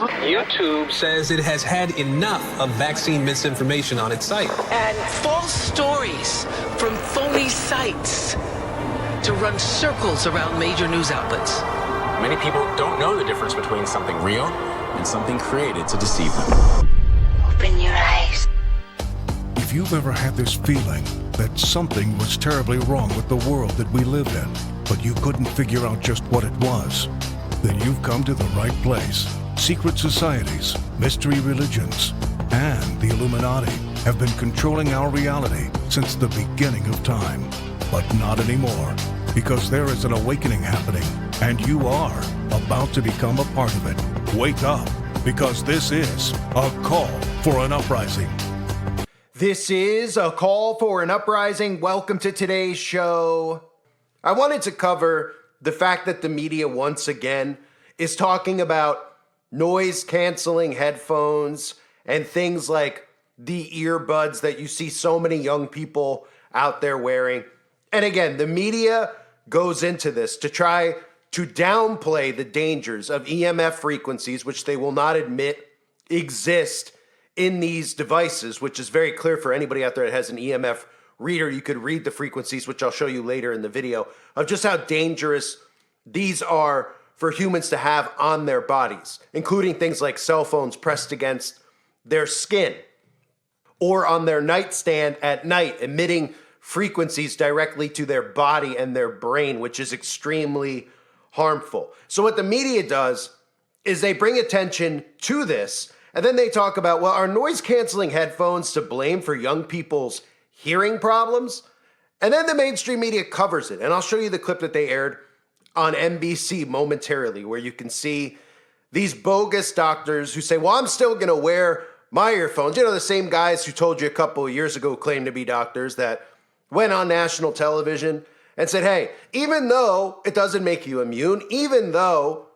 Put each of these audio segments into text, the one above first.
YouTube says it has had enough of vaccine misinformation on its site. And false stories from phony sites to run circles around major news outlets. Many people don't know the difference between something real and something created to deceive them. Open your eyes. If you've ever had this feeling that something was terribly wrong with the world that we live in, but you couldn't figure out just what it was, then you've come to the right place. Secret societies, mystery religions, and the Illuminati have been controlling our reality since the beginning of time. But not anymore, because there is an awakening happening, and you are about to become a part of it. Wake up, because this is a call for an uprising. This is a call for an uprising. Welcome to today's show. I wanted to cover the fact that the media once again is talking about noise-canceling headphones and things like the earbuds that you see so many young people out there wearing. And again, the media goes into this to try to downplay the dangers of EMF frequencies, which they will not admit exist in these devices, which is very clear for anybody out there that has an EMF reader. You could read the frequencies, which I'll show you later in the video, of just how dangerous these are for humans to have on their bodies, including things like cell phones pressed against their skin or on their nightstand at night, emitting frequencies directly to their body and their brain, which is extremely harmful. So what the media does is they bring attention to this, and then they talk about, well, are noise-canceling headphones to blame for young people's hearing problems? And then the mainstream media covers it, and I'll show you the clip that they aired on NBC momentarily, where you can see these bogus doctors who say, well, I'm still going to wear my earphones. You know, the same guys who told you a couple of years ago claimed to be doctors that went on national television and said, hey, even though it doesn't make you immune, even though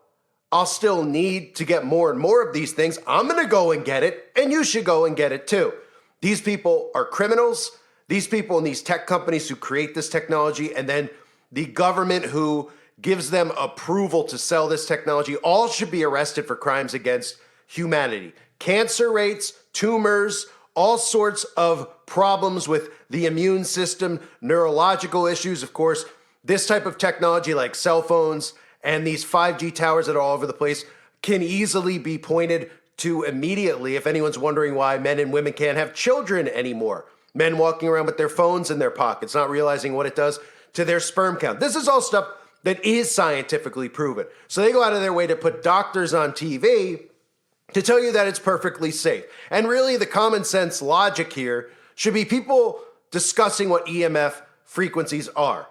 I'll still need to get more and more of these things, I'm going to go and get it, and you should go and get it too. These people are criminals. These people in these tech companies who create this technology, and then the government who gives them approval to sell this technology, all should be arrested for crimes against humanity. Cancer rates, tumors, all sorts of problems with the immune system, neurological issues. Of course, this type of technology like cell phones and these 5G towers that are all over the place can easily be pointed to immediately if anyone's wondering why men and women can't have children anymore. Men walking around with their phones in their pockets, not realizing what it does to their sperm count. This is all stuff that is scientifically proven. So they go out of their way to put doctors on TV to tell you that it's perfectly safe. And really the common sense logic here should be people discussing what EMF frequencies are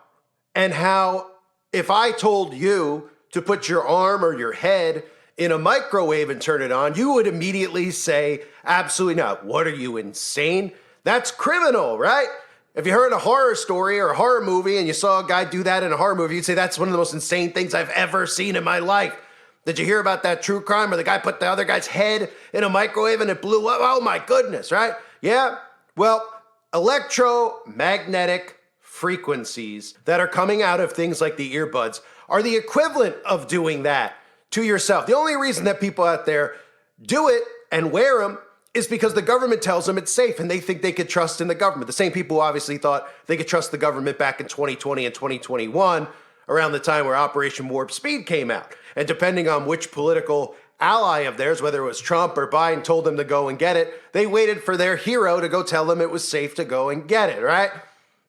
and how if I told you to put your arm or your head in a microwave and turn it on, you would immediately say, absolutely not. What are you, insane? That's criminal, right? If you heard a horror story or a horror movie and you saw a guy do that in a horror movie, you'd say, that's one of the most insane things I've ever seen in my life. Did you hear about that true crime where the guy put the other guy's head in a microwave and it blew up? Oh my goodness, right? Yeah, well, electromagnetic frequencies that are coming out of things like the earbuds are the equivalent of doing that to yourself. The only reason that people out there do it and wear them is because the government tells them it's safe and they think they could trust in the government. The same people who obviously thought they could trust the government back in 2020 and 2021, around the time where Operation Warp Speed came out. And depending on which political ally of theirs, whether it was Trump or Biden, told them to go and get it, they waited for their hero to go tell them it was safe to go and get it, right?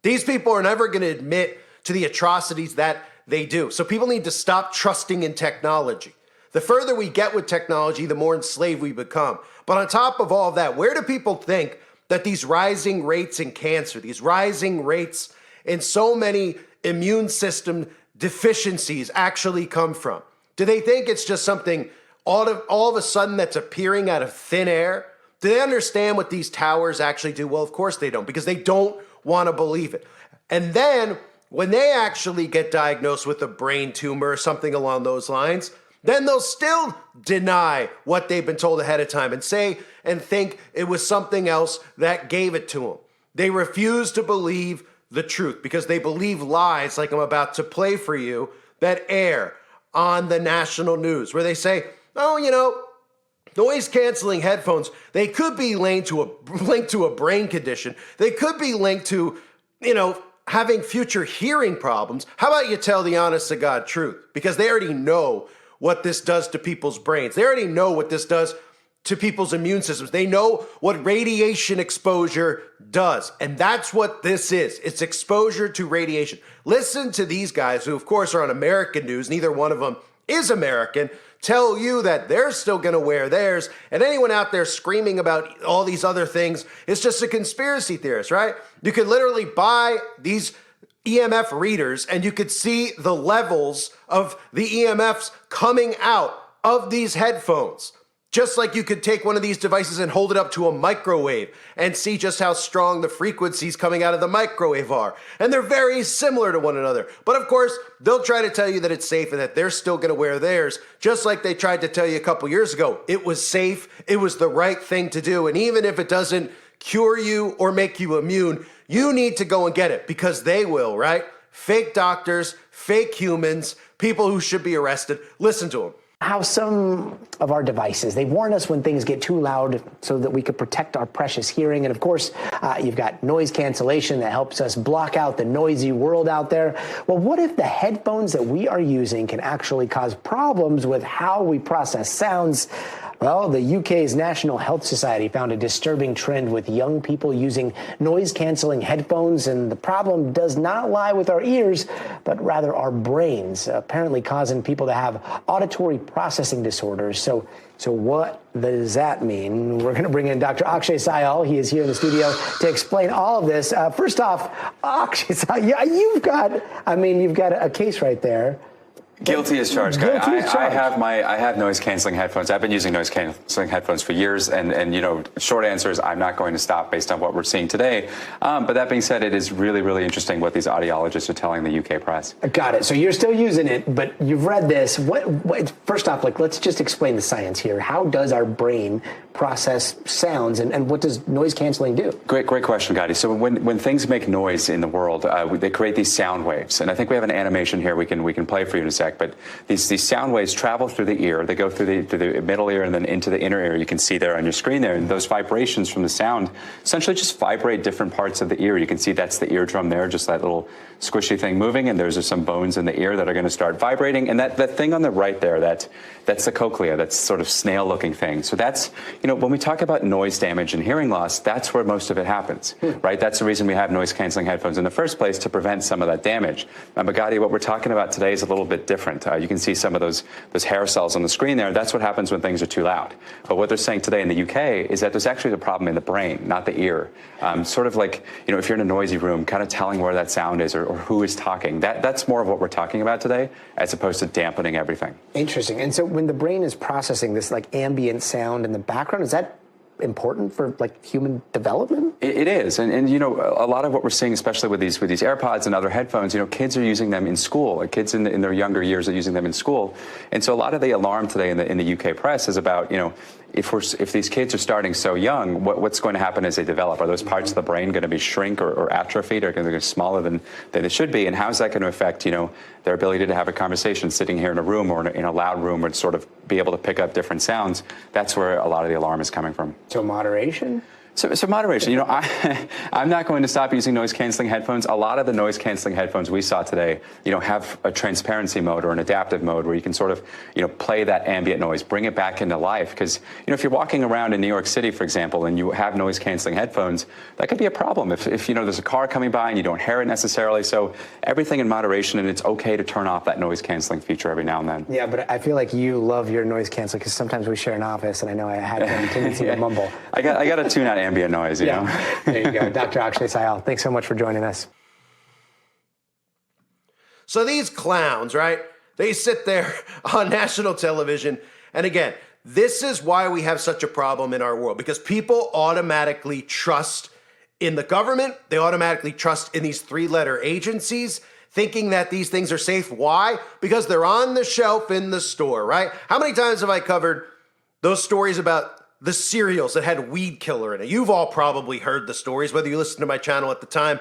These people are never going to admit to the atrocities that they do. So people need to stop trusting in technology. The further we get with technology, the more enslaved we become. But on top of all of that, where do people think that these rising rates in cancer, these rising rates in so many immune system deficiencies actually come from? Do they think it's just something all of a sudden that's appearing out of thin air? Do they understand what these towers actually do? Well, of course they don't, because they don't want to believe it. And then when they actually get diagnosed with a brain tumor or something along those lines, then they'll still deny what they've been told ahead of time and say and think it was something else that gave it to them. They refuse to believe the truth because they believe lies like I'm about to play for you that air on the national news, where they say, oh, Noise-canceling headphones, they could be linked to a brain condition. They could be linked to, having future hearing problems. How about you tell the honest-to-God truth? Because they already know what this does to people's brains. They already know what this does to people's immune systems. They know what radiation exposure does. And that's what this is. It's exposure to radiation. Listen to these guys who, of course, are on American news. Neither one of them is American. Tell you that they're still going to wear theirs. And anyone out there screaming about all these other things is just a conspiracy theorist, right? You could literally buy these EMF readers and you could see the levels of the EMFs coming out of these headphones. Just like you could take one of these devices and hold it up to a microwave and see just how strong the frequencies coming out of the microwave are. And they're very similar to one another. But of course, they'll try to tell you that it's safe and that they're still going to wear theirs, just like they tried to tell you a couple years ago. It was safe, it was the right thing to do, and even if it doesn't cure you or make you immune, you need to go and get it, because they will, right? Fake doctors, fake humans, people who should be arrested. Listen to them. How some of our devices, they warn us when things get too loud so that we could protect our precious hearing. And of course, you've got noise cancellation that helps us block out the noisy world out there. Well, what if the headphones that we are using can actually cause problems with how we process sounds? Well, the UK's National Health Society found a disturbing trend with young people using noise-canceling headphones, and the problem does not lie with our ears, but rather our brains, apparently causing people to have auditory processing disorders. So what does that mean? We're going to bring in Dr. Akshay Syal. He is here in the studio to explain all of this. First off, Akshay Syal, you've got a case right there. Guilty as charged, Guy. I have noise canceling headphones. I've been using noise canceling headphones for years, and short answer is I'm not going to stop based on what we're seeing today. But that being said, it is really, really interesting what these audiologists are telling the UK press. Got it. So you're still using it, but you've read this. What first off, let's just explain the science here. How does our brain process sounds, and what does noise canceling do? Great question, Gotti. So when things make noise in the world, they create these sound waves, and I think we have an animation here we can play for you in a sec. But these sound waves travel through the ear. They go through the middle ear and then into the inner ear. You can see there on your screen there. And those vibrations from the sound essentially just vibrate different parts of the ear. You can see that's the eardrum there, just that little squishy thing moving. And there's some bones in the ear that are going to start vibrating. And that thing on the right there, that's the cochlea, that's sort of snail-looking thing. So that's, when we talk about noise damage and hearing loss, that's where most of it happens, right? That's the reason we have noise-canceling headphones in the first place, to prevent some of that damage. But Gotti, what we're talking about today is a little bit different. You can see some of those hair cells on the screen there. That's what happens when things are too loud. But what they're saying today in the UK is that there's actually a problem in the brain, not the ear. Sort of like, if you're in a noisy room, kind of telling where that sound is or who is talking. That's more of what we're talking about today, as opposed to dampening everything. Interesting. And so when the brain is processing this ambient sound in the background, is that important for human development? It is, and a lot of what we're seeing, especially with these AirPods and other headphones, kids are using them in school. Kids in their younger years are using them in school, and so a lot of the alarm today in the UK press is about if these kids are starting so young, what's going to happen as they develop? Are those parts of the brain going to be shrink or atrophied, or going to be smaller than they should be? And how is that going to affect their ability to have a conversation sitting here in a room or in a loud room, or sort of be able to pick up different sounds? That's where a lot of the alarm is coming from. So moderation? So moderation. I'm not going to stop using noise-canceling headphones. A lot of the noise-canceling headphones we saw today, have a transparency mode or an adaptive mode where you can sort of, play that ambient noise, bring it back into life. Because, if you're walking around in New York City, for example, and you have noise-canceling headphones, that could be a problem if there's a car coming by and you don't hear it necessarily. So everything in moderation, and it's okay to turn off that noise-canceling feature every now and then. Yeah, but I feel like you love your noise-canceling, because sometimes we share an office, and I know I had a tendency to mumble. I got to tune out ambient noise, you know? There you go. Dr. Akshay Syal, thanks so much for joining us. So these clowns, right? They sit there on national television. And again, this is why we have such a problem in our world, because people automatically trust in the government. They automatically trust in these three-letter agencies, thinking that these things are safe. Why? Because they're on the shelf in the store, right? How many times have I covered those stories about the cereals that had weed killer in it? You've all probably heard the stories, whether you listened to my channel at the time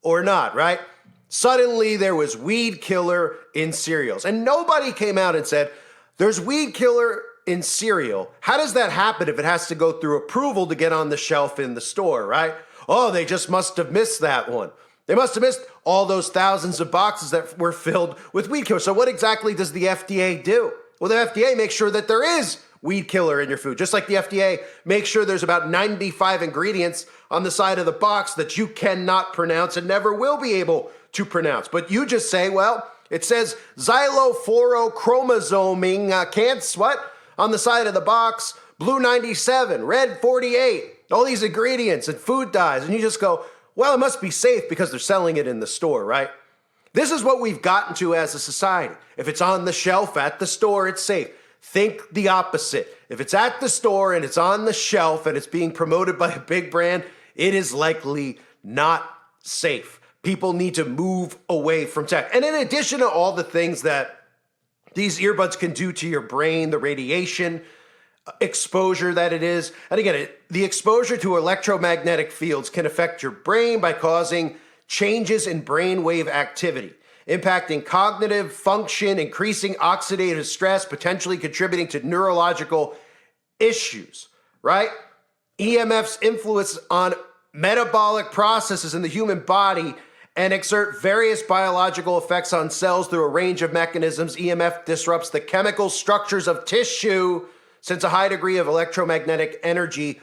or not, right? Suddenly there was weed killer in cereals, and nobody came out and said, there's weed killer in cereal, how does that happen if it has to go through approval to get on the shelf in the store, right? Oh, they just must have missed that one. They must have missed all those thousands of boxes that were filled with weed killer. So what exactly does the FDA do? Well, the FDA makes sure that there is weed killer in your food. Just like the FDA makes sure there's about 95 ingredients on the side of the box that you cannot pronounce and never will be able to pronounce. But you just say, well, it says xylophorechromosoming, can't what? On the side of the box, blue 97, red 48, all these ingredients and food dyes. And you just go, well, it must be safe because they're selling it in the store, right? This is what we've gotten to as a society. If it's on the shelf at the store, it's safe. Think the opposite. If it's at the store and it's on the shelf and it's being promoted by a big brand, it is likely not safe. People need to move away from tech. And in addition to all the things that these earbuds can do to your brain, the radiation exposure that it is, and again, the exposure to electromagnetic fields can affect your brain by causing changes in brainwave activity, impacting cognitive function, increasing oxidative stress, potentially contributing to neurological issues, right? EMF's influence on metabolic processes in the human body and exert various biological effects on cells through a range of mechanisms. EMF disrupts the chemical structures of tissue, since a high degree of electromagnetic energy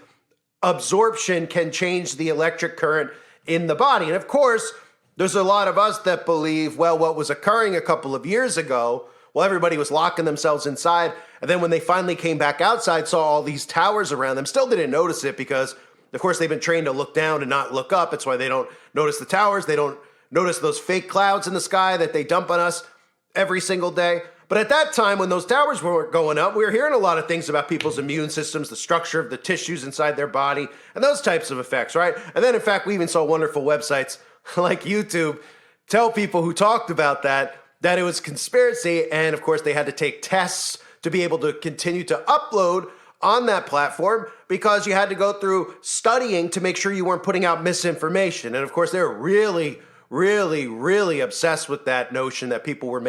absorption can change the electric current in the body. And of course, there's a lot of us that believe, well, what was occurring a couple of years ago, well, everybody was locking themselves inside. And then when they finally came back outside, saw all these towers around them, still didn't notice it because, of course, they've been trained to look down and not look up. That's why they don't notice the towers. They don't notice those fake clouds in the sky that they dump on us every single day. But at that time, when those towers were going up, we were hearing a lot of things about people's immune systems, the structure of the tissues inside their body, and those types of effects, right? And then, in fact, we even saw wonderful websites like YouTube tell people who talked about that it was conspiracy, and of course, they had to take tests to be able to continue to upload on that platform because you had to go through studying to make sure you weren't putting out misinformation. And of course, they were really, really, really obsessed with that notion that people were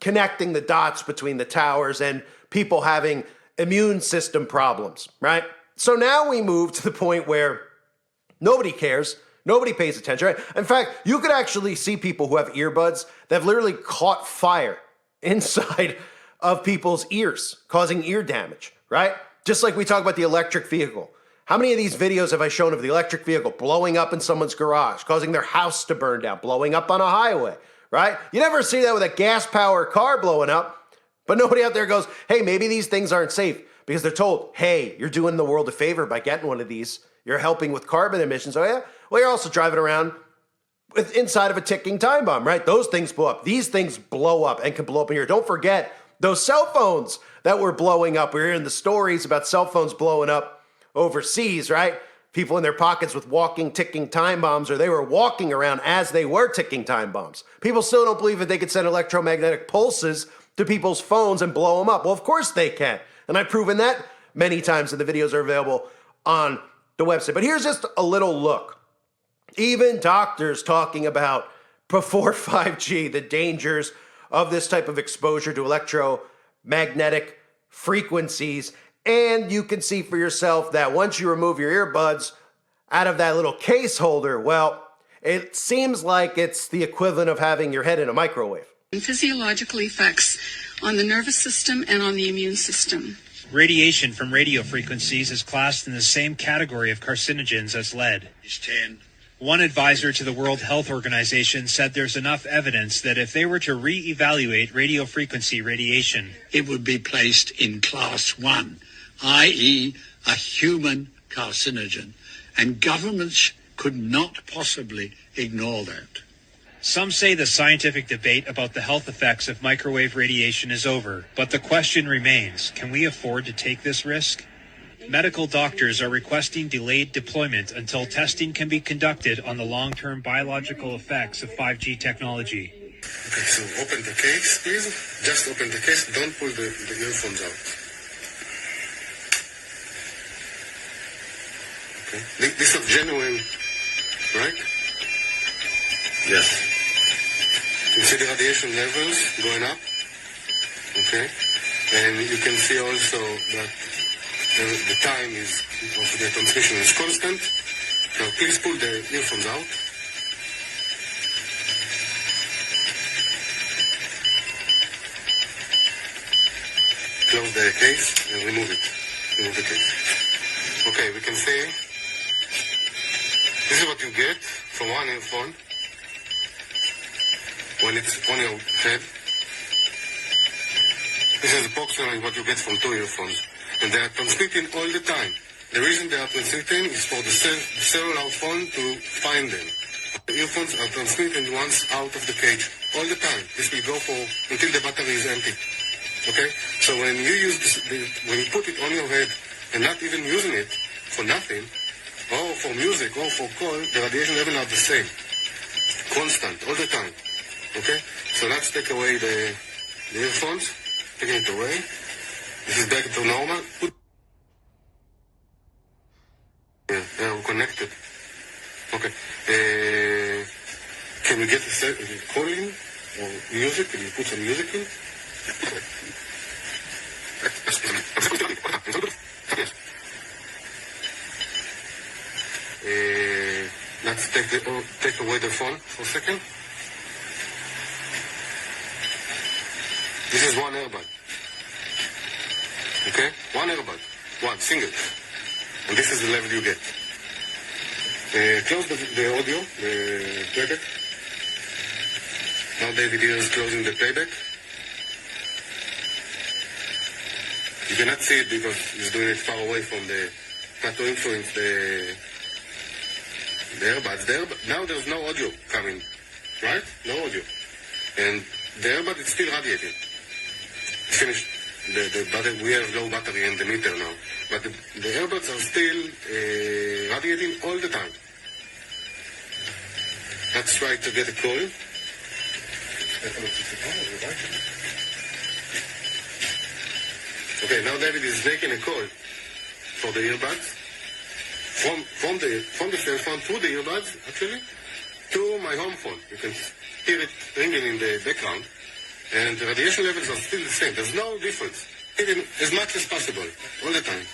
connecting the dots between the towers and people having immune system problems, right? So now we move to the point where nobody cares, nobody pays attention, right? In fact, you could actually see people who have earbuds that have literally caught fire inside of people's ears, causing ear damage, right? Just like we talk about the electric vehicle. How many of these videos have I shown of the electric vehicle blowing up in someone's garage, causing their house to burn down, blowing up on a highway? Right? You never see that with a gas-powered car blowing up, but nobody out there goes, hey, maybe these things aren't safe because they're told, hey, you're doing the world a favor by getting one of these. You're helping with carbon emissions. Oh, yeah? Well, you're also driving around with inside of a ticking time bomb, right? Those things blow up. These things blow up and can blow up in here. Don't forget those cell phones that were blowing up. We're hearing the stories about cell phones blowing up overseas, right? People in their pockets with walking, ticking time bombs, or they were walking around as they were ticking time bombs. People still don't believe that they could send electromagnetic pulses to people's phones and blow them up. Well, of course they can. And I've proven that many times, and the videos are available on the website. But here's just a little look. Even doctors talking about, before 5G, the dangers of this type of exposure to electromagnetic frequencies. And you can see for yourself that once you remove your earbuds out of that little case holder, well, it seems like it's the equivalent of having your head in a microwave. Physiological effects on the nervous system and on the immune system. Radiation from radio frequencies is classed in the same category of carcinogens as lead. One advisor to the World Health Organization said there's enough evidence that if they were to re-evaluate radio frequency radiation, it would be placed in class 1. i.e. a human carcinogen, and governments could not possibly ignore that. Some say the scientific debate about the health effects of microwave radiation is over, but the question remains, can we afford to take this risk? Medical doctors are requesting delayed deployment until testing can be conducted on the long-term biological effects of 5G technology. Okay, so open the case, please. Just open the case, don't pull the earphones out. Okay. This is genuine, right? Yes. You see the radiation levels going up? Okay. And you can see also that the time of the transmission is constant. Now please pull the earphones out. Close the case and remove it. Remove the case. Okay, we can see this is what you get from one earphone when it's on your head. This is approximately what you get from two earphones. And they are transmitting all the time. The reason they are transmitting is for the cellular phone to find them. The earphones are transmitting once out of the cage all the time. This will go for until the battery is empty. Okay? So when you use when you put it on your head and not even using it for nothing, or for music, or for call, the radiation level are the same. Constant, all the time. Okay? So let's take away the earphones. Taking it away. This is back to normal. Yeah, they are connected. Okay. Can we get a calling or music? Can you put some music in? Let's take away the phone for a second. This is one earbud. Okay? One earbud. One, single. And this is the level you get. Close the audio, the playback. Now David here is closing the playback. You cannot see it because he's doing it far away from not to influence the earbuds. Now there's no audio coming, right? No audio. And the earbud is still radiating. Finished. The battery, we have low battery in the meter now, but the earbuds are still radiating all the time. Let's try to get a call. Okay, now David is making a call for the earbuds from the cell phone to the earbuds, actually, to my home phone. You can hear it ringing in the background. And the radiation levels are still the same. There's no difference. Even as much as possible, all the time.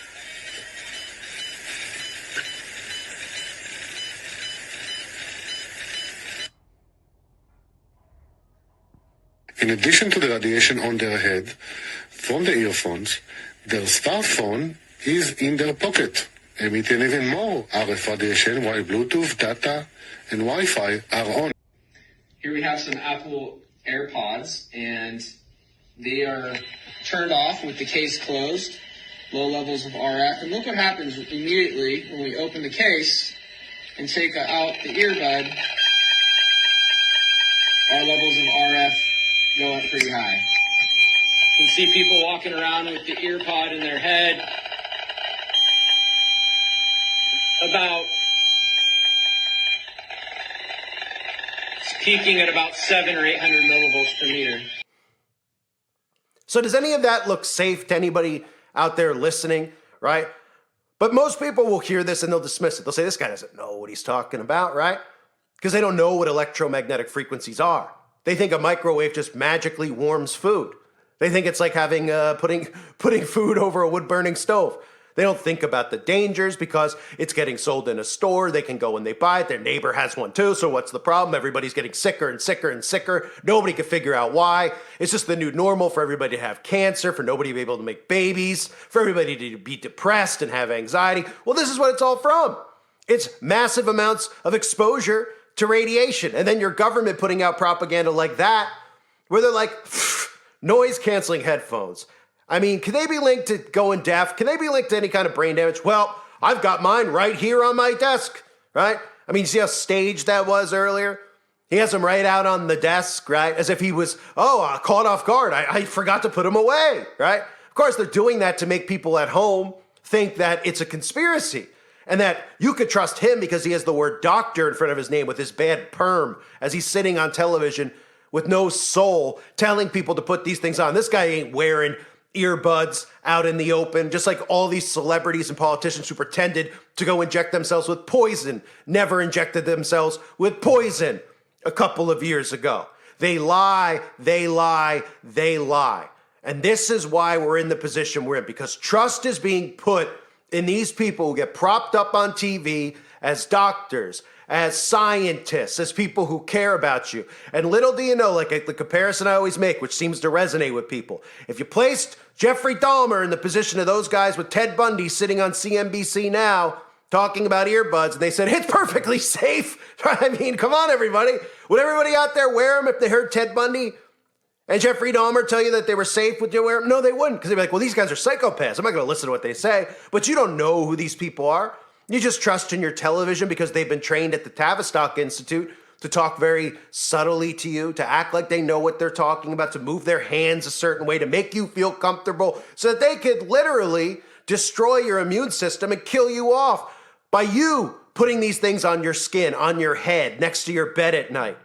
In addition to the radiation on their head, from the earphones, their smartphone is in their pocket, emitting even more RF radiation while Bluetooth, data, and Wi-Fi are on. Here we have some Apple AirPods, and they are turned off with the case closed, low levels of RF. And look what happens immediately when we open the case and take out the earbud. Our levels of RF go up pretty high. You can see people walking around with the earpod in their head. Peaking at about 700 or 800 millivolts per meter. So does any of that look safe to anybody out there listening, right? But most people will hear this and they'll dismiss it. They'll say, this guy doesn't know what he's talking about, right? Because they don't know what electromagnetic frequencies are. They think a microwave just magically warms food. They think it's like having putting food over a wood-burning stove. They don't think about the dangers because it's getting sold in a store. They can go and they buy it. Their neighbor has one too, so what's the problem? Everybody's getting sicker and sicker and sicker. Nobody can figure out why. It's just the new normal for everybody to have cancer, for nobody to be able to make babies, for everybody to be depressed and have anxiety. Well, this is what it's all from. It's massive amounts of exposure to radiation. And then your government putting out propaganda like that, where they're like, noise-canceling headphones. I mean, can they be linked to going deaf? Can they be linked to any kind of brain damage? Well, I've got mine right here on my desk, right? I mean, you see how staged that was earlier? He has them right out on the desk, right? As if he was, caught off guard. I forgot to put them away, right? Of course, they're doing that to make people at home think that it's a conspiracy and that you could trust him because he has the word doctor in front of his name with his bad perm as he's sitting on television with no soul telling people to put these things on. This guy ain't wearing earbuds out in the open, just like all these celebrities and politicians who pretended to go inject themselves with poison, never injected themselves with poison a couple of years ago. They lie, they lie, they lie. And this is why we're in the position we're in, because trust is being put in these people who get propped up on TV as doctors, as scientists, as people who care about you. And little do you know, like the comparison I always make, which seems to resonate with people, if you placed Jeffrey Dahmer in the position of those guys with Ted Bundy sitting on CNBC now talking about earbuds, and they said, it's perfectly safe. I mean, come on, everybody. Would everybody out there wear them if they heard Ted Bundy and Jeffrey Dahmer tell you that they were safe with you wear them? No, they wouldn't, because they'd be like, well, these guys are psychopaths. I'm not going to listen to what they say. But you don't know who these people are. You just trust in your television because they've been trained at the Tavistock Institute to talk very subtly to you, to act like they know what they're talking about, to move their hands a certain way, to make you feel comfortable so that they could literally destroy your immune system and kill you off by you putting these things on your skin, on your head, next to your bed at night.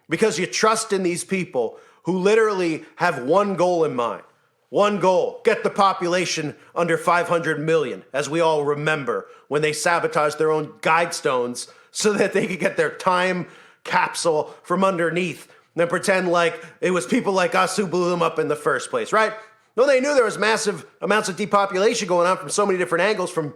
Because you trust in these people who literally have one goal in mind. One goal, get the population under 500 million, as we all remember when they sabotaged their own guidestones so that they could get their time capsule from underneath and then pretend like it was people like us who blew them up in the first place, right? No, they knew there was massive amounts of depopulation going on from so many different angles, from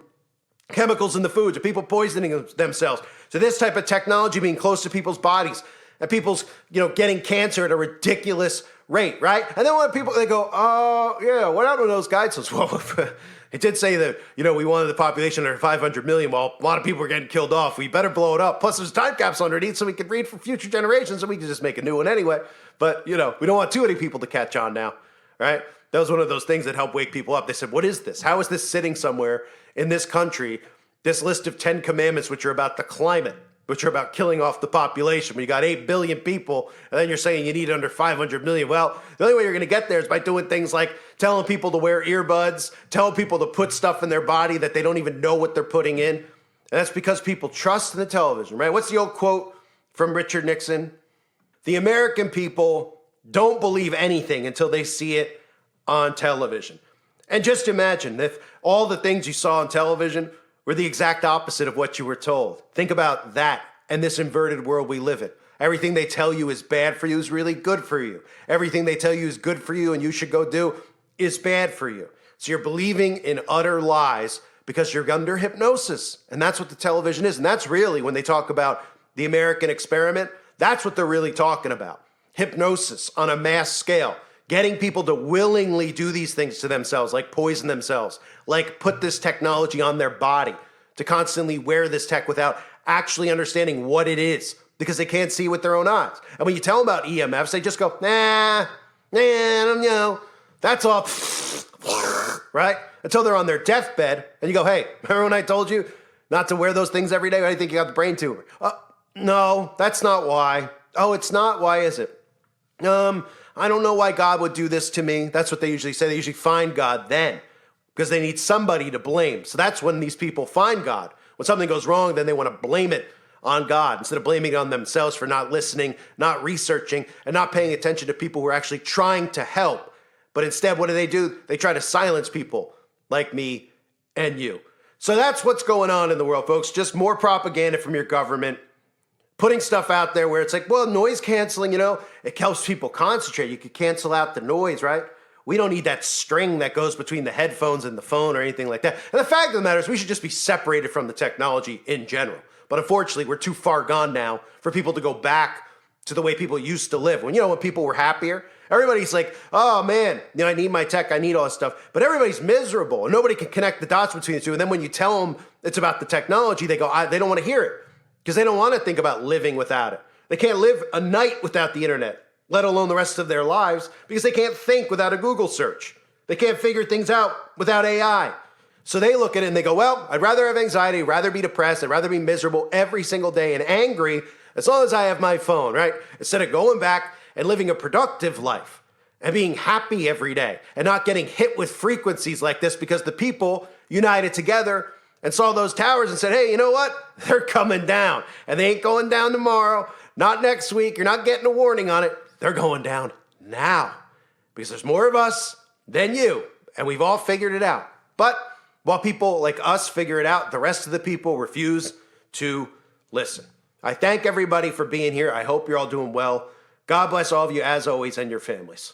chemicals in the food to people poisoning themselves to this type of technology being close to people's bodies and people's, getting cancer at a ridiculous rate, right? And then when people, they go, oh, yeah, what happened to those guidelines? Well, it did say that, we wanted the population under 500 million. Well, a lot of people were getting killed off. We better blow it up. Plus, there's a time capsule underneath so we can read for future generations and we can just make a new one anyway. But, we don't want too many people to catch on now, right? That was one of those things that helped wake people up. They said, what is this? How is this sitting somewhere in this country, this list of 10 commandments, which are about the climate, which are about killing off the population? When you got 8 billion people, and then you're saying you need under 500 million. Well, the only way you're going to get there is by doing things like telling people to wear earbuds, telling people to put stuff in their body that they don't even know what they're putting in. And that's because people trust in the television, right? What's the old quote from Richard Nixon? The American people don't believe anything until they see it on television. And just imagine if all the things you saw on television were the exact opposite of what you were told. Think about that and this inverted world we live in. Everything they tell you is bad for you is really good for you. Everything they tell you is good for you and you should go do is bad for you. So you're believing in utter lies because you're under hypnosis. And that's what the television is. And that's really, when they talk about the American experiment, that's what they're really talking about. Hypnosis on a mass scale. Getting people to willingly do these things to themselves, like poison themselves, like put this technology on their body, to constantly wear this tech without actually understanding what it is, because they can't see with their own eyes. And when you tell them about EMFs, they just go, I don't know. That's all, right? Until they're on their deathbed, and you go, hey, remember when I told you not to wear those things every day? Why do you think you got the brain tumor? No, that's not why. Oh, it's not? Why is it? I don't know why God would do this to me. That's what they usually say. They usually find God then because they need somebody to blame. So that's when these people find God. When something goes wrong, then they want to blame it on God instead of blaming it on themselves for not listening, not researching, and not paying attention to people who are actually trying to help. But instead, what do? They try to silence people like me and you. So that's what's going on in the world, folks. Just more propaganda from your government. Putting stuff out there where it's like, well, noise canceling, it helps people concentrate. You could cancel out the noise, right? We don't need that string that goes between the headphones and the phone or anything like that. And the fact of the matter is we should just be separated from the technology in general. But unfortunately, we're too far gone now for people to go back to the way people used to live. When people were happier, everybody's like, oh man, I need my tech, I need all this stuff. But everybody's miserable and nobody can connect the dots between the two. And then when you tell them it's about the technology, they go, they don't want to hear it. Because they don't want to think about living without it. They can't live a night without the internet, let alone the rest of their lives, because they can't think without a Google search. They can't figure things out without AI. So they look at it and they go, well, I'd rather have anxiety, rather be depressed, I'd rather be miserable every single day and angry as long as I have my phone, right? Instead of going back and living a productive life and being happy every day and not getting hit with frequencies like this because the people united together and saw those towers and said, hey, you know what? They're coming down. And they ain't going down tomorrow, not next week. You're not getting a warning on it. They're going down now because there's more of us than you. And we've all figured it out. But while people like us figure it out, the rest of the people refuse to listen. I thank everybody for being here. I hope you're all doing well. God bless all of you as always and your families.